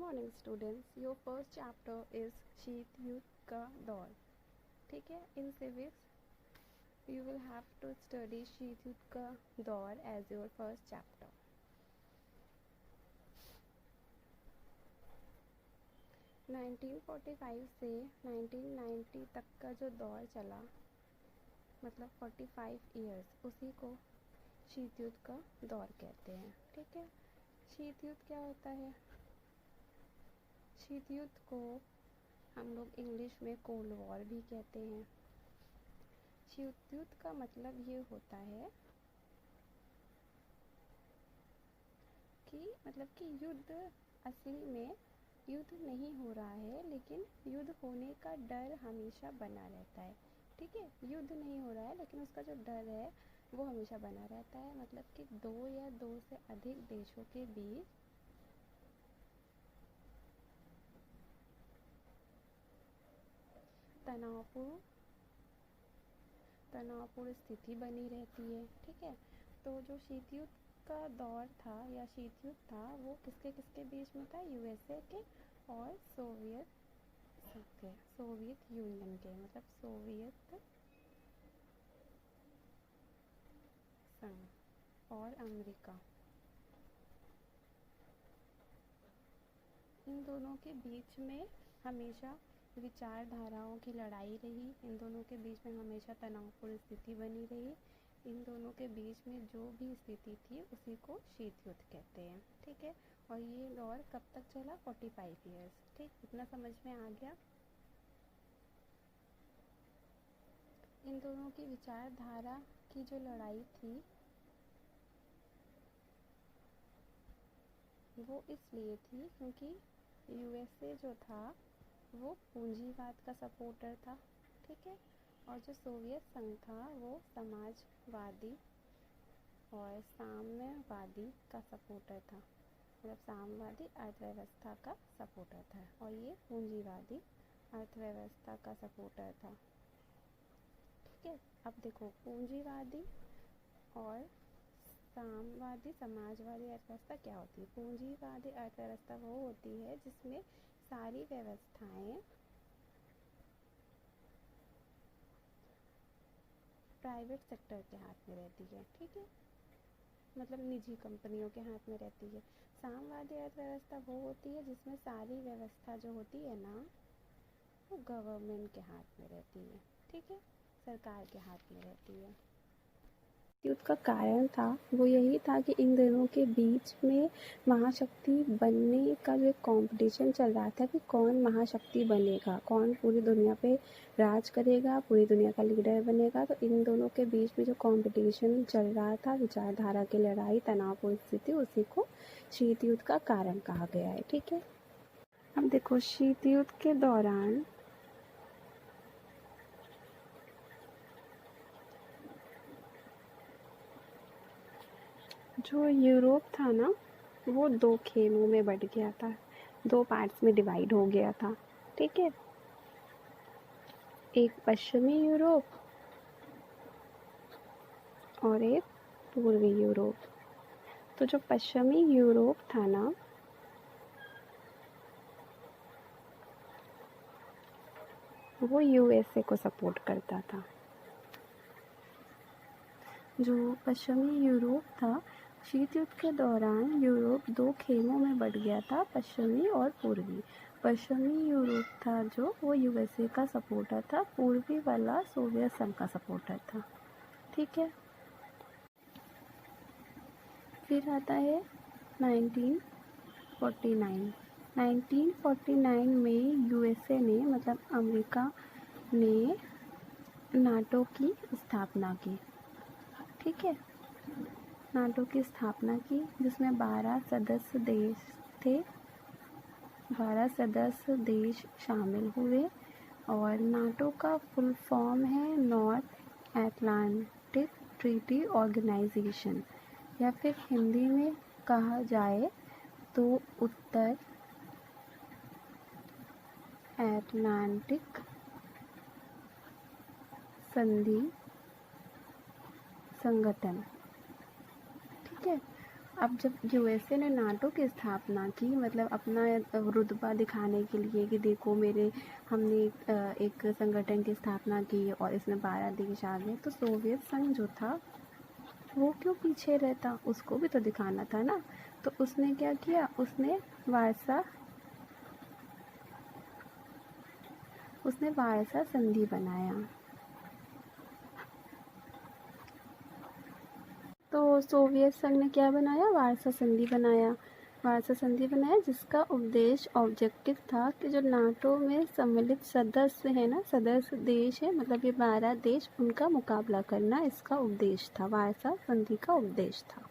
Morning students, your first chapter is शीत युद्ध का दौर। ठीक है, in civics you will have to study शीत युद्ध का दौर as your first chapter. Nineteen 45 से 1990 तक का जो दौर चला, मतलब 45 ईयर्स, उसी को शीत युद्ध का दौर कहते हैं। ठीक है, शीत युद्ध क्या होता है? शीत युद्ध को हम लोग इंग्लिश में कोल्ड वॉर भी कहते हैं। शीत युद्ध का मतलब ये होता है कि युद्ध असली में युद्ध नहीं हो रहा है, लेकिन युद्ध होने का डर हमेशा बना रहता है। ठीक है, युद्ध नहीं हो रहा है लेकिन उसका जो डर है वो हमेशा बना रहता है। मतलब कि दो या दो से अधिक देशों के बीच तनावपूर्ण स्थिति बनी रहती है। ठीक है, तो जो शीत युद्ध का दौर था या शीत युद्ध था वो किसके किसके बीच में था? यूएसए के और सोवियत यूनियन के, मतलब सोवियत संघ और अमेरिका, इन दोनों के बीच में हमेशा विचारधाराओं की लड़ाई रही। इन दोनों के बीच में हमेशा तनावपूर्ण स्थिति बनी रही। इन दोनों के बीच में जो भी स्थिति थी उसी को शीत युद्ध कहते हैं। ठीक है, और ये दौर कब तक चला? 45 ईयर्स। ठीक, इतना समझ में आ गया? इन दोनों की विचारधारा की जो लड़ाई थी वो इसलिए थी क्योंकि यूएसए जो था वो पूंजीवाद का सपोर्टर था। ठीक है, और जो सोवियत संघ था वो समाजवादी और साम्यवादी का सपोर्टर था, मतलब साम्यवादी अर्थव्यवस्था का सपोर्टर था, और ये पूंजीवादी अर्थव्यवस्था का सपोर्टर था। ठीक है, अब देखो, पूंजीवादी और साम्यवादी समाजवादी अर्थव्यवस्था क्या होती है? पूंजीवादी अर्थव्यवस्था वो होती है जिसमें सारी व्यवस्थाएं प्राइवेट सेक्टर के हाथ में रहती है। ठीक है, मतलब निजी कंपनियों के हाथ में रहती है। साम्यवादी अर्थव्यवस्था वो होती है जिसमें सारी व्यवस्था जो होती है ना वो गवर्नमेंट के हाथ में रहती है। ठीक है, सरकार के हाथ में रहती है। युद्ध का कारण था वो यही था कि इन दोनों के बीच में महाशक्ति बनने का जो कंपटीशन चल रहा था कि कौन महाशक्ति बनेगा, कौन पूरी दुनिया पे राज करेगा, पूरी दुनिया का लीडर बनेगा। तो इन दोनों के बीच में जो कंपटीशन चल रहा था, विचारधारा की लड़ाई, तनावपूर्ण स्थिति, उसी को शीत युद्ध का कारण कहा गया है। ठीक है, अब देखो, शीत युद्ध के दौरान जो यूरोप था ना वो दो खेमों में बट गया था, दो पार्ट्स में डिवाइड हो गया था। ठीक है, एक पश्चिमी यूरोप और एक पूर्वी यूरोप। तो जो पश्चिमी यूरोप था ना वो यूएसए को सपोर्ट करता था। जो पश्चिमी यूरोप था, शीत युद्ध के दौरान यूरोप दो खेमों में बट गया था, पश्चिमी और पूर्वी। पश्चिमी यूरोप था जो वो यूएसए का सपोर्टर था, पूर्वी वाला सोवियत संघ का सपोर्टर था। ठीक है, फिर आता है 1949। 1949 में यूएसए ने, मतलब अमेरिका ने, नाटो की स्थापना की। ठीक है, नाटो की स्थापना की जिसमें 12 सदस्य देश थे, 12 सदस्य देश शामिल हुए। और नाटो का फुल फॉर्म है नॉर्थ अटलांटिक ट्रीटी ऑर्गेनाइजेशन, या फिर हिंदी में कहा जाए तो उत्तर अटलांटिक संधि संगठन। ठीक है, अब जब यूएसए ने नाटो की स्थापना की, मतलब अपना रुतबा दिखाने के लिए कि देखो मेरे हमने एक संगठन की स्थापना की और इसमें 12 देश आ गए, तो सोवियत संघ जो था वो क्यों पीछे रहता, उसको भी तो दिखाना था ना। तो उसने क्या किया, उसने वारसा संधि बनाया। तो सोवियत संघ ने क्या बनाया, वारसा संधि बनाया। वारसा संधि बनाया जिसका उद्देश्य ऑब्जेक्टिव था कि जो नाटो में सम्मिलित सदस्य है ना, सदस्य देश है, मतलब ये 12 देश, उनका मुकाबला करना इसका उद्देश्य था, वारसा संधि का उद्देश्य था।